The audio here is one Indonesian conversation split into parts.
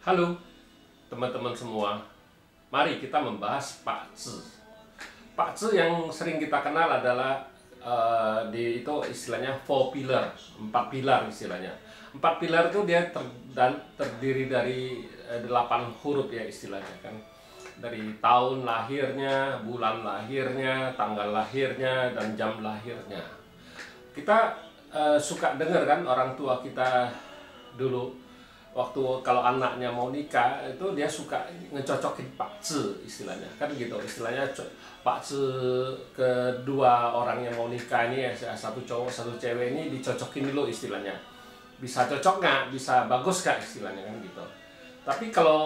Halo teman-teman semua, mari kita membahas pakzi. Pakzi yang sering kita kenal adalah itu istilahnya 4 pilar, 4 pilar istilahnya. 4 pilar itu dia terdiri dari 8 huruf ya istilahnya kan. Dari tahun lahirnya, bulan lahirnya, tanggal lahirnya, dan jam lahirnya. Kita suka dengar kan orang tua kita dulu waktu kalau anaknya mau nikah itu dia suka ngecocokin pakzi istilahnya kan gitu, istilahnya pakzi kedua orang yang mau nikah ini ya, satu cowok satu cewek ini dicocokin dulu istilahnya, bisa cocok nggak, bisa bagus nggak istilahnya kan gitu. Tapi kalau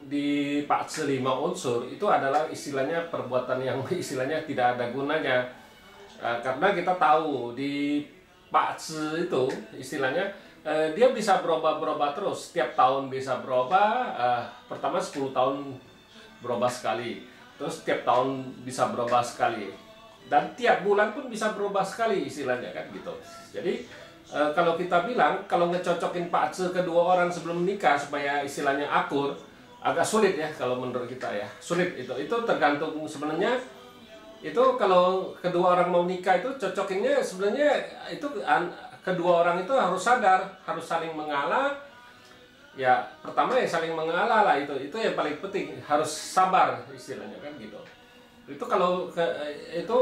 di pakzi 5 unsur itu adalah istilahnya perbuatan yang istilahnya tidak ada gunanya, karena kita tahu di pakzi itu istilahnya dia bisa berubah-berubah terus, setiap tahun bisa berubah. Pertama 10 tahun berubah sekali, terus setiap tahun bisa berubah sekali, dan tiap bulan pun bisa berubah sekali istilahnya kan gitu. Jadi kalau kita bilang kalau ngecocokin pakzi kedua orang sebelum nikah supaya istilahnya akur, agak sulit ya kalau menurut kita ya, sulit itu tergantung sebenarnya. Itu kalau kedua orang mau nikah itu cocokinnya sebenarnya itu kedua orang itu harus sadar, harus saling mengalah. Ya pertama ya saling mengalah lah, itu yang paling penting, harus sabar istilahnya kan gitu. Itu kalau itu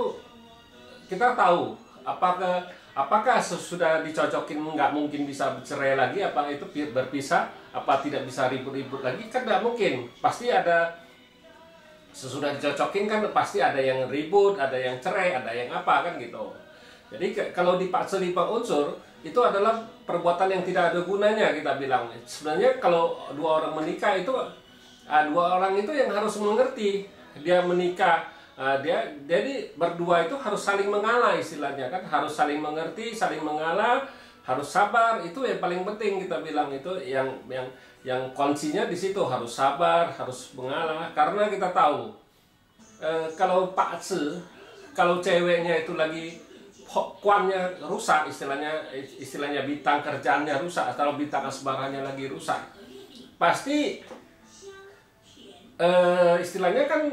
kita tahu apakah sudah dicocokin nggak mungkin bisa bercerai lagi, apa itu berpisah, apa tidak bisa ribut-ribut lagi, kan nggak mungkin, pasti ada. Sesudah dicocokin kan pasti ada yang ribut, ada yang cerai, ada yang apa kan gitu. Jadi kalau di pakzi 5 unsur itu adalah perbuatan yang tidak ada gunanya kita bilang. Sebenarnya kalau dua orang menikah itu dua orang itu yang harus mengerti dia menikah. Jadi berdua itu harus saling mengalah istilahnya kan, harus saling mengerti, saling mengalah, harus sabar. Itu yang paling penting kita bilang, itu yang kuncinya di situ, harus sabar, harus mengalah. Karena kita tahu kalau pakzi, kalau ceweknya itu lagi kuannya rusak istilahnya bintang kerjaannya rusak atau bintang asmaranya lagi rusak, pasti istilahnya kan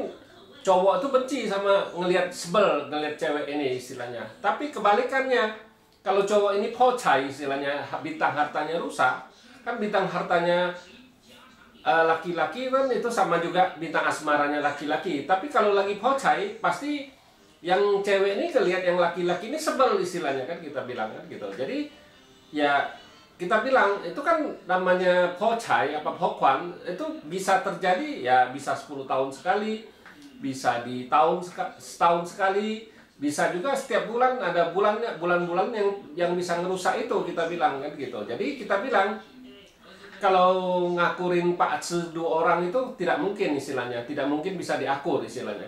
cowok itu benci sama sebel ngelihat cewek ini istilahnya. Tapi kebalikannya, kalau cowok ini pocai istilahnya, bintang hartanya rusak kan, bintang hartanya laki-laki kan itu sama juga bintang asmaranya laki-laki. Tapi kalau lagi pocai pasti yang cewek ini kelihat yang laki-laki ini sebel istilahnya kan, kita bilang kan gitu. Jadi ya kita bilang itu kan namanya pocai apa pokwan, itu bisa terjadi ya, bisa 10 tahun sekali, bisa di setahun sekali, bisa juga setiap bulan, ada bulan-bulan yang bisa ngerusak itu kita bilang kan gitu. Jadi kita bilang kalau ngakurin pakzi 2 orang itu tidak mungkin istilahnya, tidak mungkin bisa diakur istilahnya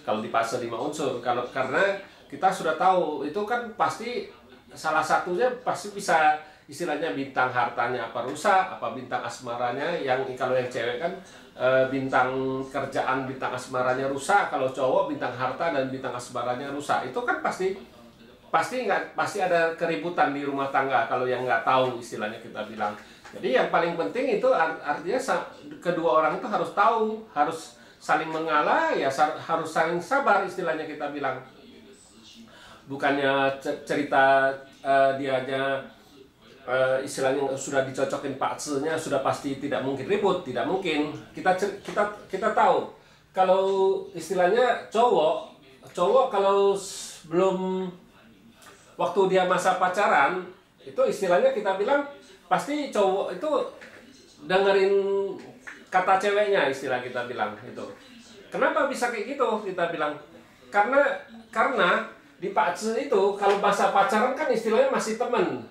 kalau di pakzi 5 unsur. Karena kita sudah tahu itu kan pasti salah satunya pasti bisa istilahnya bintang hartanya apa rusak, apa bintang asmaranya, yang kalau yang cewek kan bintang kerjaan bintang asmaranya rusak, kalau cowok bintang harta dan bintang asmaranya rusak. Itu kan pasti ada keributan di rumah tangga kalau yang nggak tahu istilahnya kita bilang. Jadi yang paling penting itu artinya kedua orang itu harus tahu, harus saling mengalah, ya harus saling sabar istilahnya kita bilang. Bukannya cerita dia aja istilahnya sudah dicocokin pakzinya sudah pasti tidak mungkin ribut, tidak mungkin. Kita tahu kalau istilahnya cowok kalau belum waktu dia masa pacaran itu istilahnya kita bilang pasti cowok itu dengerin kata ceweknya, istilah kita bilang itu. Kenapa bisa kayak gitu kita bilang? Karena di pakzi itu kalau masa pacaran kan istilahnya masih teman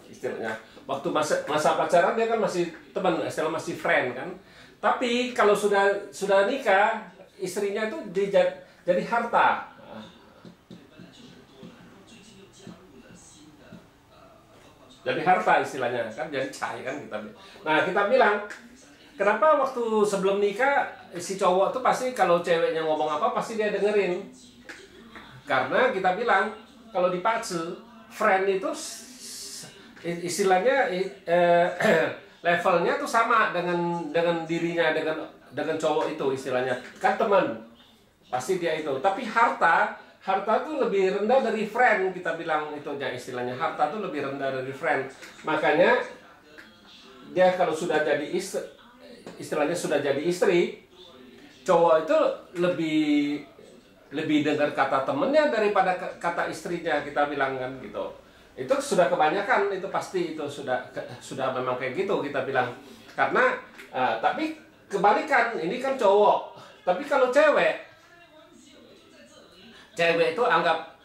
istilahnya. Waktu masa pacaran dia kan masih teman, istilah masih friend kan. Tapi kalau sudah nikah, istrinya itu jadi harta. Jadi harta istilahnya kan, jadi cai kan kita. Nah kita bilang kenapa waktu sebelum nikah si cowok tuh pasti kalau ceweknya ngomong apa pasti dia dengerin. Karena kita bilang kalau di pakzi friend itu istilahnya levelnya tuh sama dengan dirinya, dengan cowok itu istilahnya kan teman, pasti dia itu. Tapi harta tuh lebih rendah dari friend, kita bilang itunya istilahnya. Harta tuh lebih rendah dari friend. Makanya dia kalau sudah jadi istri, istilahnya sudah jadi istri, cowok itu lebih dengar kata temennya daripada kata istrinya, kita bilang kan gitu. Itu sudah kebanyakan, itu pasti itu sudah memang kayak gitu kita bilang. Karena tapi kebalikan, ini kan cowok. Tapi kalau cewek itu anggap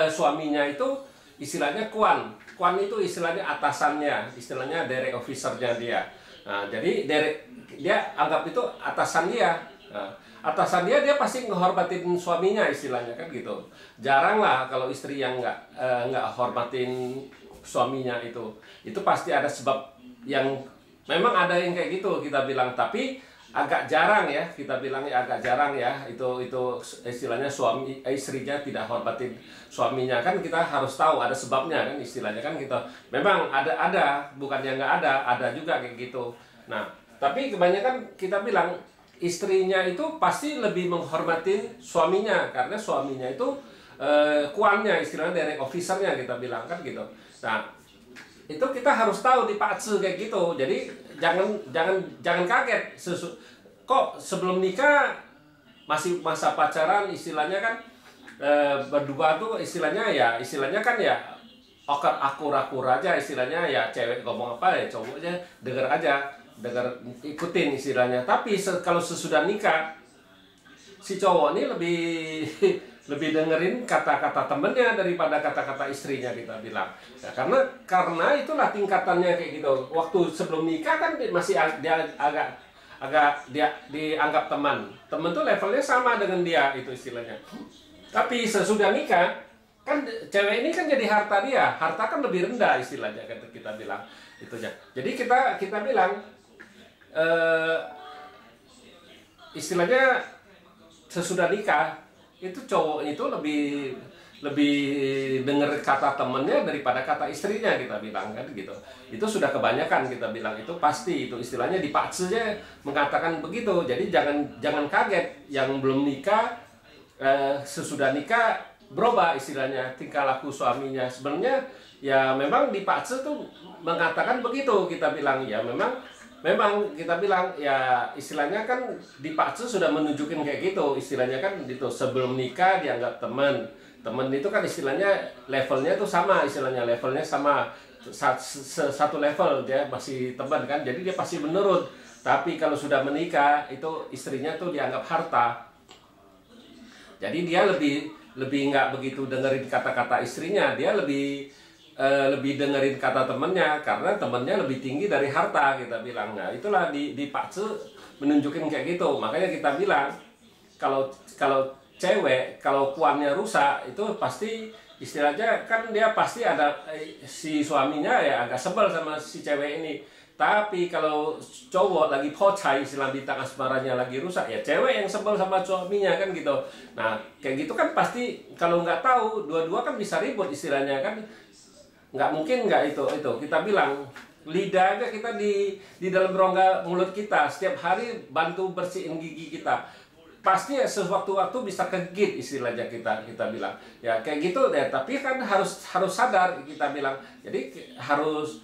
suaminya itu istilahnya kuan. Kuan itu istilahnya atasannya, istilahnya direct officer-nya dia. Nah, jadi dia anggap itu atasan dia. Nah, atasan dia pasti ngehormatin suaminya istilahnya kan gitu. Jarang lah kalau istri yang nggak hormatin suaminya itu. Itu pasti ada sebab yang memang ada yang kayak gitu kita bilang. Tapi agak jarang ya, kita bilang agak jarang ya. Itu istilahnya istrinya tidak hormatin suaminya kan, kita harus tahu ada sebabnya kan istilahnya kan gitu. Memang ada bukannya nggak ada juga kayak gitu. Nah, tapi kebanyakan kita bilang istrinya itu pasti lebih menghormatin suaminya, karena suaminya itu kuannya istilahnya direct officer-nya kita bilang kan gitu. Nah, itu kita harus tahu di patse kayak gitu. Jadi jangan kaget kok sebelum nikah masih masa pacaran istilahnya kan, berdua tuh istilahnya kan ya akur-akur aja istilahnya ya, cewek ngomong apa ya cowoknya denger aja, ikutin istilahnya. Tapi kalau sesudah nikah, si cowok ini lebih dengerin kata-kata temennya daripada kata-kata istrinya kita bilang. Ya, karena itulah tingkatannya kayak gitu. Waktu sebelum nikah kan masih dia agak dia dianggap teman tuh levelnya sama dengan dia itu istilahnya. Tapi sesudah nikah kan cewek ini kan jadi harta dia, harta kan lebih rendah istilahnya kan kita bilang itunya. Jadi kita bilang istilahnya sesudah nikah itu cowok itu lebih dengar kata temennya daripada kata istrinya kita bilang kan gitu. Itu sudah kebanyakan kita bilang, itu pasti itu istilahnya di patsenya mengatakan begitu. Jadi jangan kaget yang belum nikah sesudah nikah berubah istilahnya tingkah laku suaminya. Sebenarnya ya memang di patse tuh mengatakan begitu kita bilang. Ya memang kita bilang ya istilahnya kan di patse sudah menunjukin kayak gitu istilahnya kan gitu. Sebelum nikah dianggap teman itu kan istilahnya levelnya tuh sama, istilahnya levelnya sama, satu level, dia masih teman kan, jadi dia pasti menurut. Tapi kalau sudah menikah itu istrinya tuh dianggap harta, jadi dia lebih nggak begitu dengerin kata-kata istrinya, dia lebih dengerin kata temennya, karena temennya lebih tinggi dari harta kita bilang. Nah itulah di patse menunjukin kayak gitu. Makanya kita bilang kalau cewek kalau kuannya rusak itu pasti istilahnya kan dia pasti ada si suaminya ya agak sebel sama si cewek ini. Tapi kalau cowok lagi pocai, istilah bintang asmaranya lagi rusak, ya cewek yang sebel sama suaminya kan gitu. Nah kayak gitu kan pasti kalau nggak tahu dua-dua kan bisa ribut istilahnya kan. Nggak mungkin nggak itu kita bilang lidah aja kita di dalam rongga mulut kita setiap hari bantu bersihin gigi kita, pasti ya sewaktu-waktu bisa kegigit istilahnya kita bilang ya kayak gitu deh. Tapi kan harus sadar kita bilang, jadi harus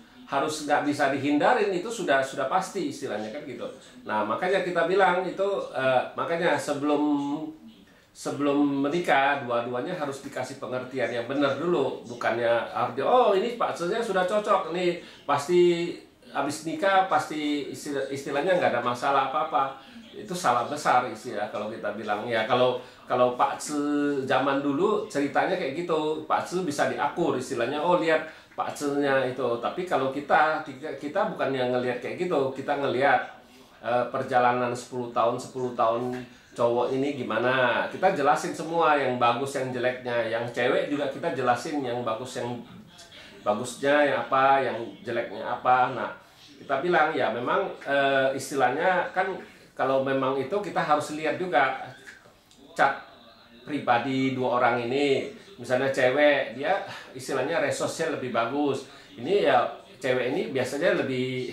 nggak bisa dihindarin, itu sudah pasti istilahnya kan gitu. Nah makanya kita bilang itu makanya sebelum menikah dua-duanya harus dikasih pengertian yang benar dulu, bukannya arti oh ini pacarnya sudah cocok nih pasti habis nikah pasti istilahnya nggak ada masalah apa-apa. Itu salah besar istilah kalau kita bilang ya. Kalau Pak Ce zaman dulu ceritanya kayak gitu, Pak Ce bisa diakur istilahnya, oh lihat Pak Ce-nya itu. Tapi kalau kita bukannya ngelihat kayak gitu, kita ngelihat perjalanan 10 tahun cowok ini gimana, kita jelasin semua yang bagus yang jeleknya, yang cewek juga kita jelasin yang bagusnya yang apa, yang jeleknya apa. Nah kita bilang ya memang istilahnya kan kalau memang itu kita harus lihat juga cat pribadi dua orang ini. Misalnya cewek, dia istilahnya resosnya lebih bagus. Ini ya cewek ini biasanya lebih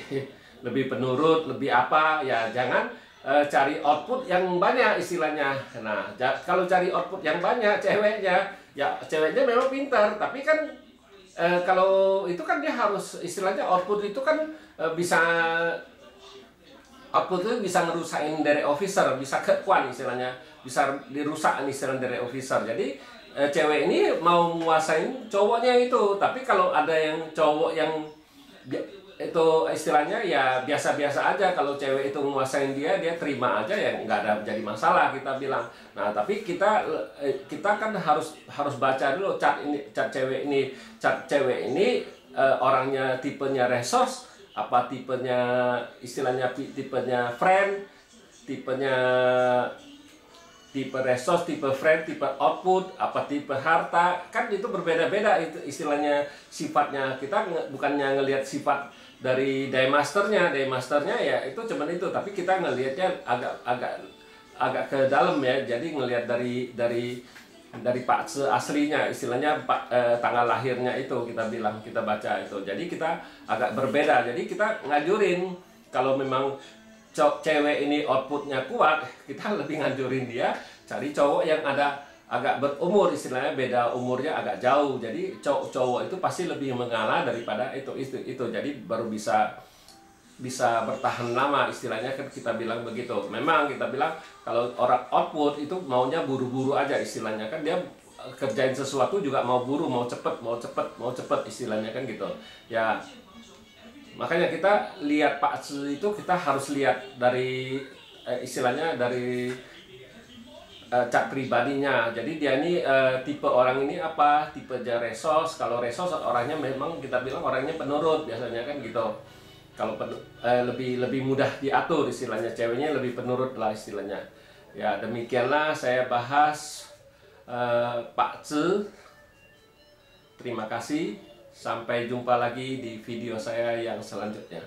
lebih penurut, lebih apa ya, jangan cari output yang banyak istilahnya. Nah, kalau cari output yang banyak ceweknya, ya ceweknya memang pintar, tapi kan kalau itu kan dia harus istilahnya output itu kan bisa output itu bisa ngerusakin dari officer, bisa kekuan istilahnya, bisa dirusak istilahnya dari officer. Jadi cewek ini mau menguasain cowoknya itu, tapi kalau ada yang cowok yang itu istilahnya ya biasa-biasa aja, kalau cewek itu menguasain dia terima aja ya, nggak ada jadi masalah kita bilang. Nah tapi kita kan harus baca dulu cat cewek ini orangnya tipenya resource apa, tipenya istilahnya tipenya friend, tipenya tipe resource, tipe friend, tipe output, apa tipe harta, kan itu berbeda-beda itu istilahnya sifatnya. Kita bukannya ngelihat sifat dari daymasternya ya itu cuman itu, tapi kita ngelihatnya agak ke dalam ya. Jadi ngelihat dari Pak Ce aslinya istilahnya tanggal lahirnya itu kita baca itu. Jadi kita agak berbeda. Jadi kita ngajurin kalau memang cewek ini outputnya kuat, kita lebih nganjurin dia cari cowok yang ada agak berumur, istilahnya beda umurnya agak jauh. Jadi cowok itu pasti lebih mengalah daripada itu. Jadi baru bisa bertahan lama istilahnya, kan kita bilang begitu. Memang kita bilang kalau orang output itu maunya buru-buru aja istilahnya, kan dia kerjain sesuatu juga mau buru, mau cepet istilahnya kan gitu ya. Makanya kita lihat Pak Ce itu kita harus lihat dari istilahnya dari cat pribadinya. Jadi dia ini tipe orang ini apa, tipe resos. Kalau resos orangnya memang kita bilang orangnya penurut biasanya kan gitu. Kalau lebih mudah diatur istilahnya, ceweknya lebih penurut lah istilahnya. Ya demikianlah saya bahas Pak Ce. Terima kasih. Sampai jumpa lagi di video saya yang selanjutnya.